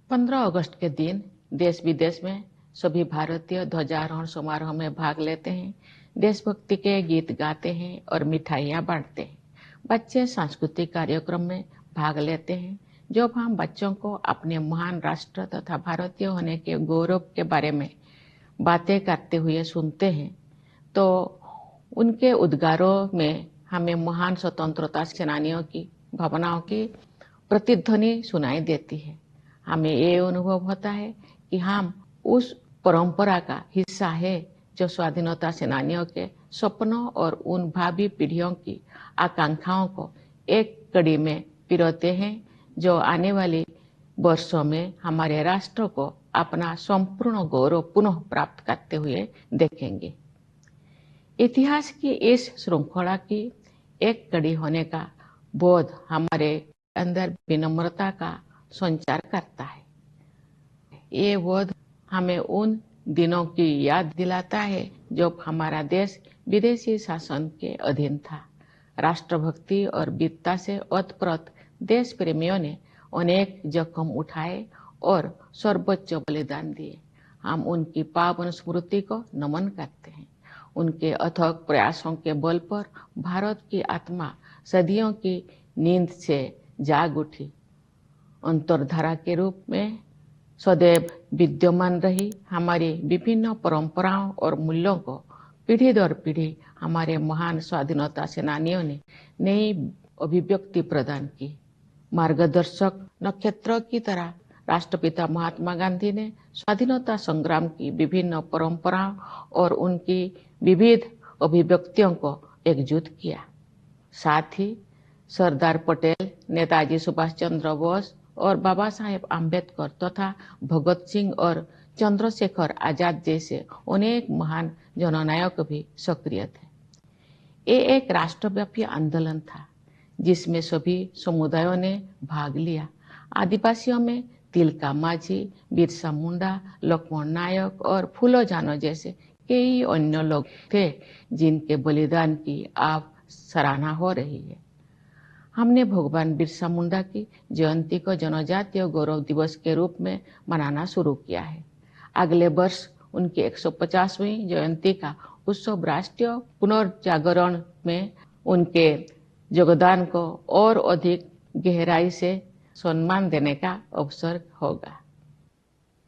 15 अगस्त के दिन देश विदेश में सभी भारतीय ध्वजारोहण समारोह में भाग लेते हैं, देशभक्ति के गीत गाते हैं और मिठाइयाँ बांटते हैं। बच्चे सांस्कृतिक कार्यक्रम में भाग लेते हैं। जब हम बच्चों को अपने महान राष्ट्र तथा भारतीय होने के गौरव के बारे में बातें करते हुए सुनते हैं, तो उनके उद्गारों में हमें महान स्वतंत्रता सेनानियों की भावनाओं की प्रतिध्वनि सुनाई देती है। हमें ये अनुभव होता है कि हम उस परंपरा का हिस्सा है जो स्वाधीनता सेनानियों के सपनों और उन भावी पीढ़ियों की आकांक्षाओं को एक कड़ी में पिरोते हैं, जो आने वाली वर्षों में हमारे राष्ट्र को अपना संपूर्ण गौरव पुनः प्राप्त करते हुए देखेंगे। इतिहास की इस श्रृंखला की एक कड़ी होने का बोध हमारे अंदर विनम्रता का संचार करता है। ये बोध हमें उन दिनों की याद दिलाता है जब हमारा देश विदेशी शासन के अधीन था। राष्ट्रभक्ति और वीरता से ओतप्रोत देश प्रेमियों ने अनेक जोखिम उठाए और सर्वोच्च बलिदान दिए। हम उनकी पावन स्मृति को नमन करते हैं। उनके अथक प्रयासों के बल पर भारत की आत्मा सदियों की नींद से जाग उठी। अंतरधारा के रूप में सदैव विद्यमान रही हमारी विभिन्न परंपराओं और मूल्यों को पीढ़ी दर पीढ़ी हमारे महान स्वाधीनता सेनानियों ने नई अभिव्यक्ति प्रदान की। मार्गदर्शक नक्षत्र की तरह राष्ट्रपिता महात्मा गांधी ने स्वाधीनता संग्राम की विभिन्न परंपराओं और उनकी विविध अभिव्यक्तियों को एकजुट किया। साथ ही सरदार पटेल, नेताजी सुभाष चंद्र बोस और बाबा साहेब आम्बेडकर तथा भगत सिंह और चंद्रशेखर आजाद जैसे अनेक महान जननायक भी सक्रिय थे। ये एक राष्ट्रव्यापी आंदोलन था जिसमें सभी समुदायों ने भाग लिया। आदिवासियों में तिलका मांझी, बिरसा मुंडा, लक्ष्मण नायक और फूलो जानो जैसे कई अन्य लोग थे जिनके बलिदान की अब सराहना हो रही है। हमने भगवान बिरसा मुंडा की जयंती को जनजातीय गौरव दिवस के रूप में मनाना शुरू किया है। अगले वर्ष उनकी 150वीं जयंती का उत्सव राष्ट्रीय पुनर्जागरण में उनके योगदान को और अधिक गहराई से सम्मान देने का अवसर होगा।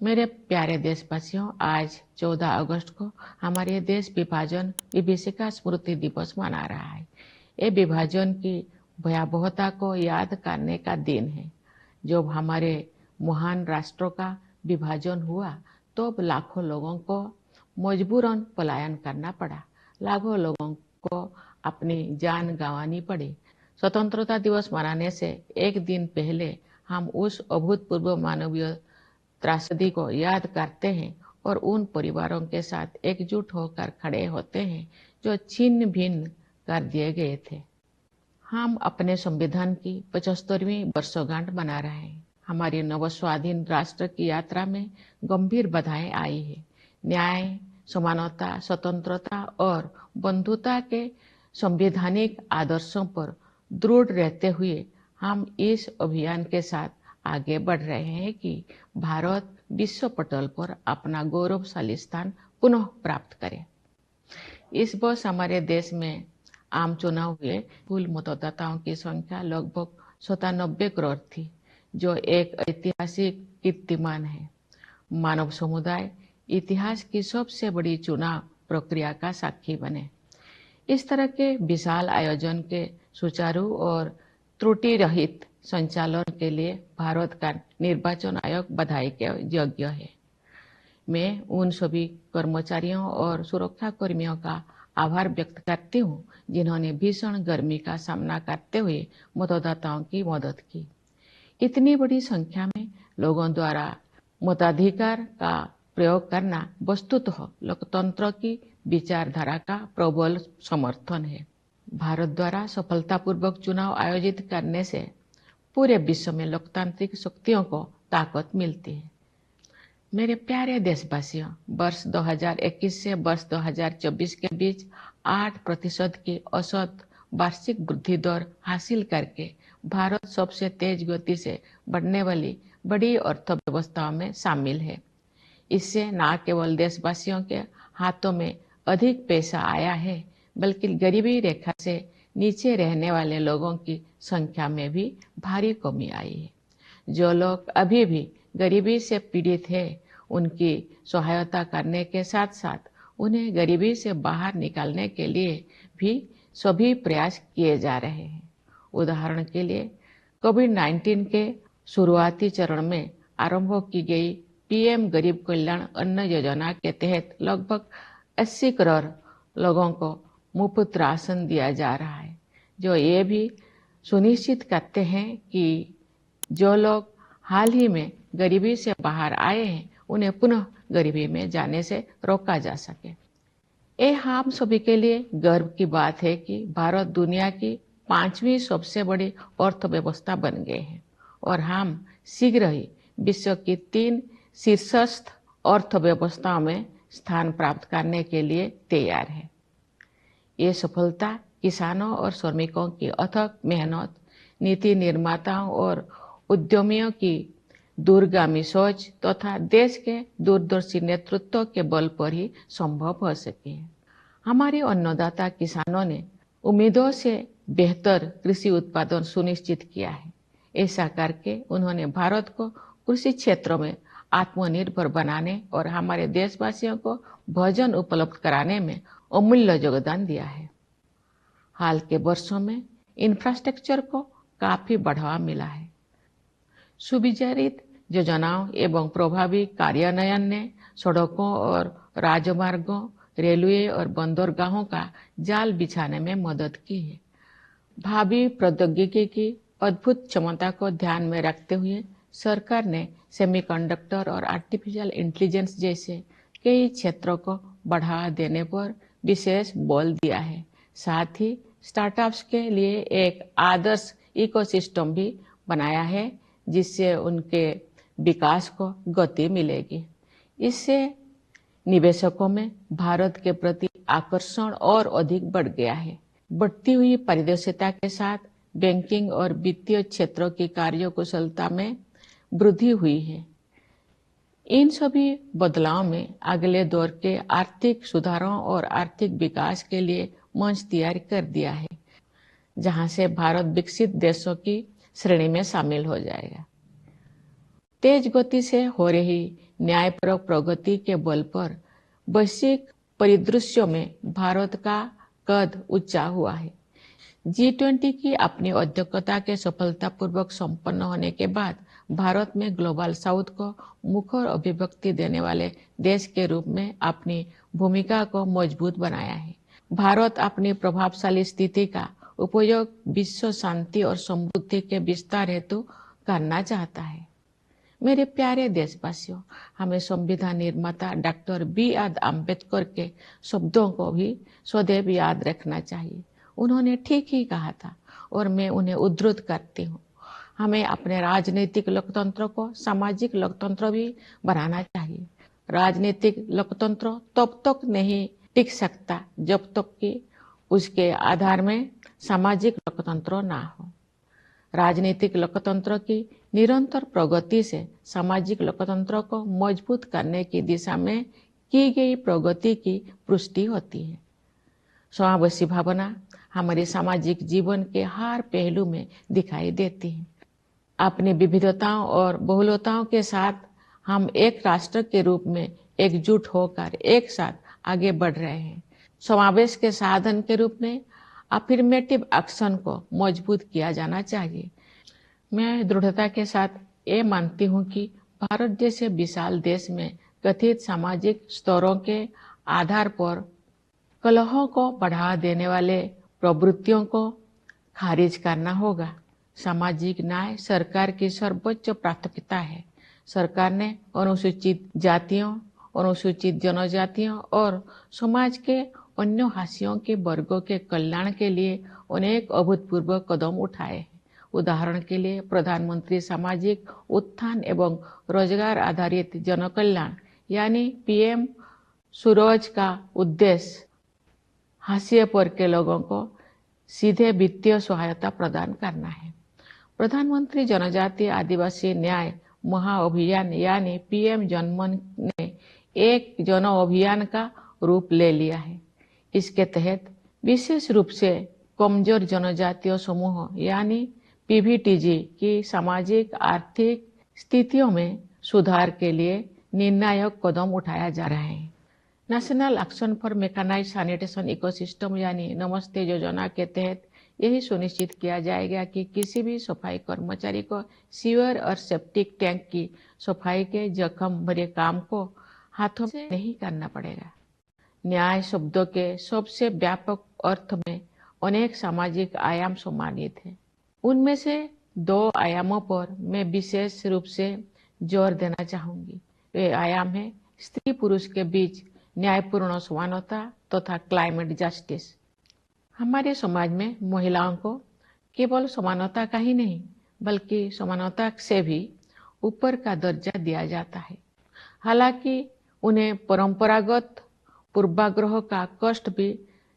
मेरे प्यारे देशवासियों, आज 14 अगस्त को हमारे देश विभाजन विभीषिका स्मृति दिवस मना रहा है। ये विभाजन की भयावहता को याद करने का दिन है। जब हमारे महान राष्ट्रों का विभाजन हुआ तो लाखों लोगों को मजबूरन पलायन करना पड़ा। लाखों लोगों को अपनी जान गंवानी पड़ी। स्वतंत्रता दिवस मनाने से एक दिन पहले हम उस अभूतपूर्व मानवीय त्रासदी को याद करते हैं और उन परिवारों के साथ एकजुट होकर खड़े होते हैं जो छिन्न भिन्न कर दिए गए थे। हम अपने संविधान की 75वीं वर्षगांठ मना रहे हैं। हमारे नवस्वाधीन राष्ट्र की यात्रा में गंभीर बाधाएं आई है। न्याय, समानता, स्वतंत्रता और बंधुता के संवैधानिक आदर्शों पर दृढ़ रहते हुए हम इस अभियान के साथ आगे बढ़ रहे हैं कि भारत विश्व पटल पर अपना गौरवशाली स्थान पुनः प्राप्त करे। इस वर्ष हमारे देश में आम चुनाव हुए। कुल मतदाताओं की संख्या लगभग 97 करोड़ थी, जो एक ऐतिहासिक कीर्तिमान है। मानव समुदाय इतिहास की सबसे बड़ी चुनाव प्रक्रिया का साक्षी बने। इस तरह के विशाल आयोजन के सुचारू और त्रुटि रहित संचालन के लिए भारत का निर्वाचन आयोग बधाई के योग्य है। मैं उन सभी कर्मचारियों और सुरक्षा कर्मियों का आभार व्यक्त करती हूँ जिन्होंने भीषण गर्मी का सामना करते हुए मतदाताओं की मदद की। इतनी बड़ी संख्या में लोगों द्वारा मताधिकार का प्रयोग करना वस्तुतः लोकतंत्र की विचारधारा का प्रबल समर्थन है। भारत द्वारा सफलतापूर्वक चुनाव आयोजित करने से पूरे विश्व में लोकतांत्रिक शक्तियों को ताकत मिलती है। मेरे प्यारे देशवासियों, वर्ष 2021 से वर्ष 2024 के बीच 8% की औसत वार्षिक वृद्धि दर हासिल करके भारत सबसे तेज गति से बढ़ने वाली बड़ी अर्थव्यवस्थाओं में शामिल है। इससे न केवल देशवासियों के हाथों में अधिक पैसा आया है, बल्कि गरीबी रेखा से नीचे रहने वाले लोगों की संख्या में भी भारी कमी आई है। जो लोग अभी भी गरीबी से पीड़ित हैं, उनकी सहायता करने के साथ साथ उन्हें गरीबी से बाहर निकालने के लिए भी सभी प्रयास किए जा रहे हैं। उदाहरण के लिए कोविड-19 के शुरुआती चरण में आरंभ की गई पीएम गरीब कल्याण अन्न योजना के तहत लगभग 80 करोड़ लोगों को मुफ्त राशन दिया जा रहा है, जो ये भी सुनिश्चित करते हैं कि जो लोग हाल ही में गरीबी से बाहर आए हैं, उन्हें पुनः गरीबी में जाने से रोका जा सके। ये हम सभी के लिए गर्व की बात है कि भारत दुनिया की 5वीं सबसे बड़ी अर्थव्यवस्था बन गए हैं और हम शीघ्र ही विश्व की 3 शीर्षस्थ अर्थव्यवस्थाओं में स्थान प्राप्त करने के लिए तैयार है। ये सफलता किसानों और श्रमिकों की अथक मेहनत, नीति निर्माताओं और उद्यमियों की दूरगामी सोच तथा देश के दूरदर्शी नेतृत्व के बल पर ही संभव हो सकी है। हमारे अन्नदाता किसानों ने उम्मीदों से बेहतर कृषि उत्पादन सुनिश्चित किया है। ऐसा करके उन्होंने भारत को कृषि क्षेत्रों में आत्मनिर्भर बनाने और हमारे देशवासियों को भोजन उपलब्ध कराने में अमूल्य योगदान दिया है। हाल के वर्षों में इंफ्रास्ट्रक्चर को काफी बढ़ावा मिला है। सुविचारित योजनाओं एवं प्रभावी कार्यान्वयन ने सड़कों और राजमार्गों, रेलवे और बंदरगाहों का जाल बिछाने में मदद की है। भावी प्रौद्योगिकी की अद्भुत क्षमता को ध्यान में रखते हुए सरकार ने सेमीकंडक्टर और आर्टिफिशियल इंटेलिजेंस जैसे कई क्षेत्रों को बढ़ावा देने पर विशेष बल दिया है। साथ ही स्टार्टअप्स के लिए एक आदर्श इकोसिस्टम भी बनाया है, जिससे उनके विकास को गति मिलेगी। इससे निवेशकों में भारत के प्रति आकर्षण और अधिक बढ़ गया है। बढ़ती हुई पारदर्शिता के साथ बैंकिंग और वित्तीय क्षेत्रों की कार्यकुशलता में वृद्धि हुई है। इन सभी बदलाव में अगले दौर के आर्थिक सुधारों और आर्थिक विकास के लिए मंच तैयार कर दिया है, जहां से भारत विकसित देशों की श्रेणी में शामिल हो जाएगा। तेज गति से हो रही न्यायपरक प्रगति के बल पर वैश्विक परिदृश्यों में भारत का कद ऊंचा हुआ है। G20 की अपनी अध्यक्षता के सफलतापूर्वक संपन्न होने के बाद भारत में ग्लोबल साउथ को मुखर अभिव्यक्ति देने वाले देश के रूप में अपनी भूमिका को मजबूत बनाया है। भारत अपनी प्रभावशाली स्थिति का उपयोग विश्व शांति और समृद्धि के विस्तार हेतु करना चाहता है। मेरे प्यारे देशवासियों, हमें संविधान निर्माता डॉक्टर B.R. अम्बेडकर के शब्दों को भी सदैव याद रखना चाहिए। उन्होंने ठीक ही कहा था और मैं उन्हें उद्धृत करती हूँ। हमें अपने राजनीतिक लोकतंत्र को सामाजिक लोकतंत्र भी बनाना चाहिए। राजनीतिक लोकतंत्र तब तक नहीं टिक सकता जब तक कि उसके आधार में सामाजिक लोकतंत्र ना हो। राजनीतिक लोकतंत्र की निरंतर प्रगति से सामाजिक लोकतंत्र को मजबूत करने की दिशा में की गई प्रगति की पुष्टि होती है। समावेशी भावना हमारे सामाजिक जीवन के हर पहलू में दिखाई देती है। अपनी विविधताओं और बहुलताओं के साथ हम एक राष्ट्र के रूप में एकजुट होकर एक साथ आगे बढ़ रहे हैं। समावेश के साधन के रूप में अफर्मेटिव एक्शन को मजबूत किया जाना चाहिए। मैं दृढ़ता के साथ ये मानती हूँ कि भारत जैसे विशाल देश में कथित सामाजिक स्तरों के आधार पर कलहों को बढ़ावा देने वाले प्रवृत्तियों को खारिज करना होगा। सामाजिक न्याय सरकार की सर्वोच्च प्राथमिकता है। सरकार ने अनुसूचित जातियों, अनुसूचित जनजातियों और समाज के अन्य हाशियों के वर्गों के कल्याण के लिए अनेक अभूतपूर्व कदम उठाए हैं। उदाहरण के लिए प्रधानमंत्री सामाजिक उत्थान एवं रोजगार आधारित जन कल्याण यानी PM सूरज का उद्देश्य हाशिए पर के लोगों को सीधे वित्तीय सहायता प्रदान करना है। प्रधानमंत्री जनजातीय आदिवासी न्याय महाअभियान यानी पीएम जनमन ने एक जन अभियान का रूप ले लिया है। इसके तहत विशेष रूप से कमजोर जनजातीय समूह यानी पीवीटीजी की सामाजिक आर्थिक स्थितियों में सुधार के लिए निर्णायक कदम उठाया जा रहा है। National action for mechanised sanitation ecosystem यानी नमस्ते योजना के तहत यही सुनिश्चित किया जाएगा कि किसी भी सफाई कर्मचारी को सीवर और सेप्टिक टैंक की सफाई के जख्म भरे काम को हाथों से नहीं करना पड़ेगा। न्याय शब्दों के सबसे व्यापक अर्थ में अनेक सामाजिक आयाम सम्मानित हैं। उनमें से 2 आयामों पर मैं विशेष रूप से जोर देना चाहूंगी। वे आयाम है स्त्री पुरुष के बीच न्यायपूर्ण समानता तथा क्लाइमेट जस्टिस। हमारे समाज में महिलाओं को केवल समानता का ही नहीं बल्कि समानता से भी ऊपर का दर्जा दिया जाता है। हालांकि उन्हें परंपरागत पूर्वाग्रह का कष्ट भी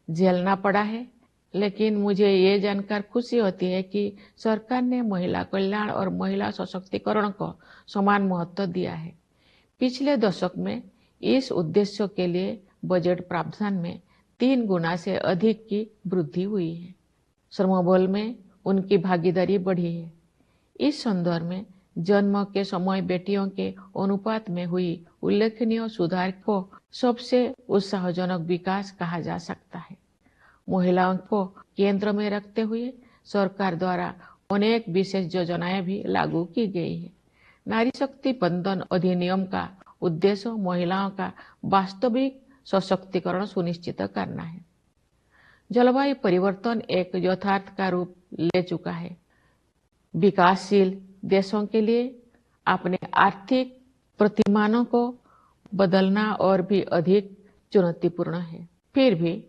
झेलना पड़ा है, लेकिन मुझे ये जानकर खुशी होती है कि सरकार ने महिला कल्याण और महिला सशक्तिकरण को समान महत्व दिया है। पिछले दशक में इस उद्देश्य के लिए बजट प्रावधान में 3 गुना से अधिक की वृद्धि हुई है। श्रमबल में उनकी भागीदारी बढ़ी है। इस संदर्भ में जन्म के समय बेटियों के अनुपात में हुई उल्लेखनीय सुधार को सबसे उत्साहजनक विकास कहा जा सकता है। महिलाओं को केंद्र में रखते हुए सरकार द्वारा अनेक विशेष योजनाएं भी लागू की गई है। नारी शक्ति बंधन अधिनियम का उद्देश्य महिलाओं का वास्तविक सशक्तिकरण सुनिश्चित करना है। जलवायु परिवर्तन एक यथार्थ का रूप ले चुका है। विकासशील देशों के लिए अपने आर्थिक प्रतिमानों को बदलना और भी अधिक चुनौतीपूर्ण है। फिर भी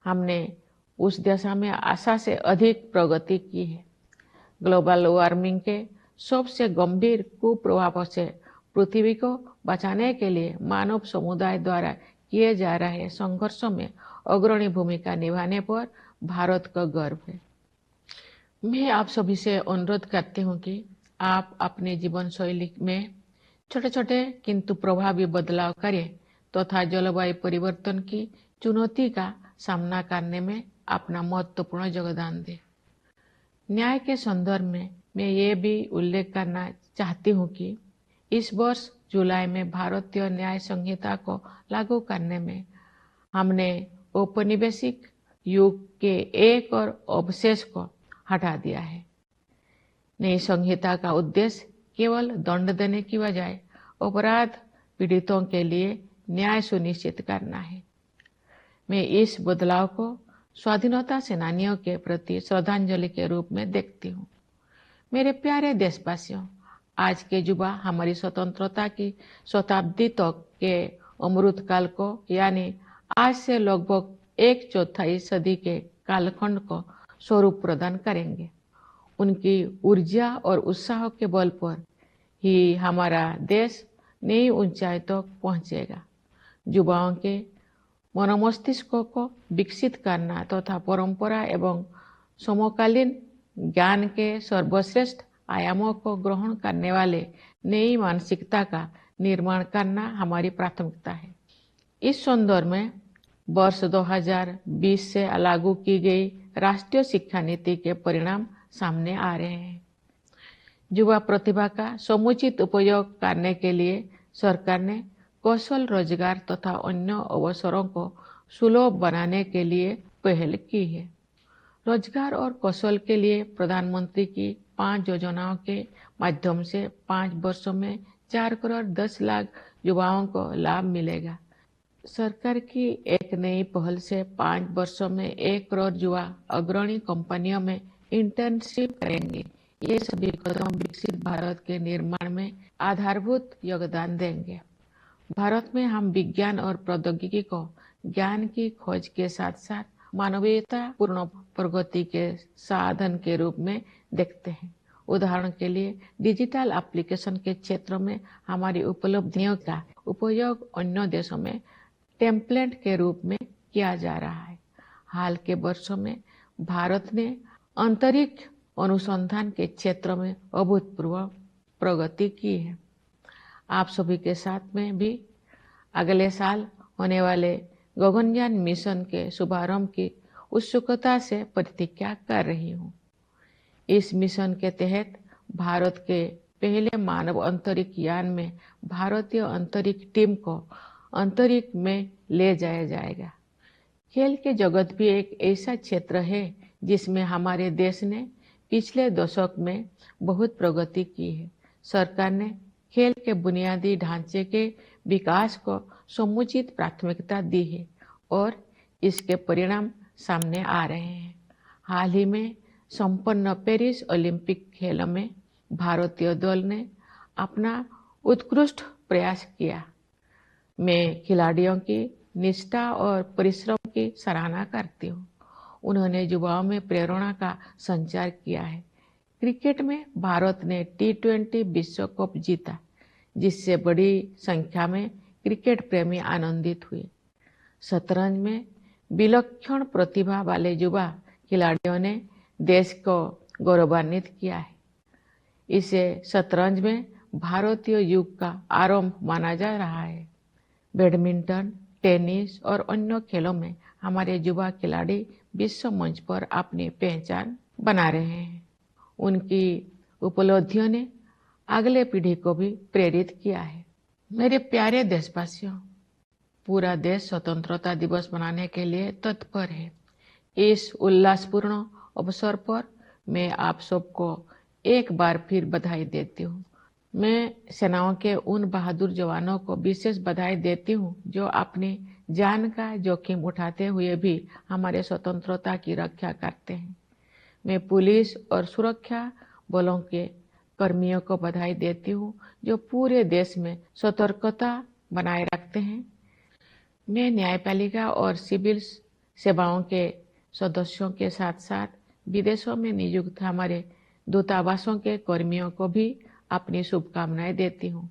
हमने उस दिशा में आशा से अधिक प्रगति की है। ग्लोबल वार्मिंग के सबसे गंभीर कुप्रभावों से पृथ्वी को बचाने के लिए मानव समुदाय द्वारा किए जा रहे संघर्षों में अग्रणी भूमिका निभाने पर भारत का गर्व है। मैं आप सभी से अनुरोध करती हूँ कि आप अपने जीवन शैली में छोटे छोटे किंतु प्रभावी बदलाव करें तथा जलवायु परिवर्तन की चुनौती का सामना करने में अपना महत्वपूर्ण योगदान दें। न्याय के संदर्भ में मैं ये भी उल्लेख करना चाहती हूँ कि इस वर्ष जुलाई में भारतीय न्याय संहिता को लागू करने में हमने औपनिवेशिक युग के एक और अवशेष को हटा दिया है। नई संहिता का उद्देश्य केवल दंड देने की बजाय अपराध पीड़ितों के लिए न्याय सुनिश्चित करना है। मैं इस बदलाव को स्वाधीनता सेनानियों के प्रति श्रद्धांजलि के रूप में देखती हूँ। मेरे प्यारे देशवासियों, आज के युवा हमारी स्वतंत्रता की शताब्दी तक के अमृतकाल को यानी आज से लगभग 1/4 सदी के कालखंड को स्वरूप प्रदान करेंगे। उनकी ऊर्जा और उत्साह के बल पर ही हमारा देश नई ऊंचाई तक पहुंचेगा। युवाओं के मनोमस्तिष्कों को विकसित करना तथा परंपरा एवं समकालीन ज्ञान के सर्वश्रेष्ठ आयामों को ग्रहण करने वाले नई मानसिकता का निर्माण करना हमारी प्राथमिकता है। इस संदर्भ में वर्ष 2020 से लागू की गई राष्ट्रीय शिक्षा नीति के परिणाम सामने आ रहे हैं। युवा प्रतिभा का समुचित उपयोग करने के लिए सरकार ने कौशल रोजगार तथा अन्य अवसरों को सुलभ बनाने के लिए पहल की है। रोजगार और कौशल के लिए प्रधानमंत्री की 5 योजनाओं के माध्यम से 5 वर्षों में 4 करोड़ 10 लाख युवाओं को लाभ मिलेगा। सरकार की एक नई पहल से 5 वर्षों में 1 करोड़ युवा अग्रणी कंपनियों में इंटर्नशिप करेंगे। ये सभी कदम विकसित भारत के निर्माण में आधारभूत योगदान देंगे। भारत में हम विज्ञान और प्रौद्योगिकी को ज्ञान की खोज के साथ साथ मानवीयता पूर्ण प्रगति के साधन के रूप में देखते हैं। उदाहरण के लिए डिजिटल एप्लीकेशन के क्षेत्र में हमारी उपलब्धियों का उपयोग अन्य देशों में टेम्पलेट के रूप में किया जा रहा है। हाल के वर्षों में भारत ने अंतरिक्ष अनुसंधान के क्षेत्र में अभूतपूर्व प्रगति की है। आप सभी के साथ में भी अगले साल होने वाले गगनयान मिशन के शुभारंभ की उत्सुकता से प्रतीक्षा कर रही हूँ। इस मिशन के तहत भारत के पहले मानव अंतरिक्ष यान में भारतीय अंतरिक्ष टीम को अंतरिक्ष में ले जाया जाएगा। खेल के जगत भी एक ऐसा क्षेत्र है जिसमें हमारे देश ने पिछले दशक में बहुत प्रगति की है। सरकार ने खेल के बुनियादी ढांचे के विकास को समुचित प्राथमिकता दी है और इसके परिणाम सामने आ रहे हैं। हाल ही में संपन्न पेरिस ओलंपिक खेलों में भारतीय दल ने अपना उत्कृष्ट प्रयास किया। मैं खिलाड़ियों की निष्ठा और परिश्रम की सराहना करती हूँ। उन्होंने युवाओं में प्रेरणा का संचार किया है। क्रिकेट में भारत ने T20 विश्व कप जीता, जिससे बड़ी संख्या में क्रिकेट प्रेमी आनंदित हुए। शतरंज में विलक्षण प्रतिभा वाले युवा खिलाड़ियों ने देश को गौरवान्वित किया है। इसे शतरंज में भारतीय युग का आरंभ माना जा रहा है। बैडमिंटन, टेनिस और अन्य खेलों में हमारे युवा खिलाड़ी विश्व मंच पर अपनी पहचान बना रहे हैं। उनकी उपलब्धियों ने अगले पीढ़ी को भी प्रेरित किया है। मेरे प्यारे देशवासियों, पूरा देश स्वतंत्रता दिवस मनाने के लिए तत्पर है। इस उल्लासपूर्ण अवसर पर मैं आप सबको एक बार फिर बधाई देती हूँ। मैं सेनाओं के उन बहादुर जवानों को विशेष बधाई देती हूँ जो अपनी जान का जोखिम उठाते हुए भी हमारे स्वतंत्रता की रक्षा करते हैं। मैं पुलिस और सुरक्षा बलों के कर्मियों को बधाई देती हूँ जो पूरे देश में सतर्कता बनाए रखते हैं। मैं न्यायपालिका और सिविल सेवाओं के सदस्यों के साथ साथ विदेशों में नियुक्त हमारे दूतावासों के कर्मियों को भी अपनी शुभकामनाएं देती हूँ।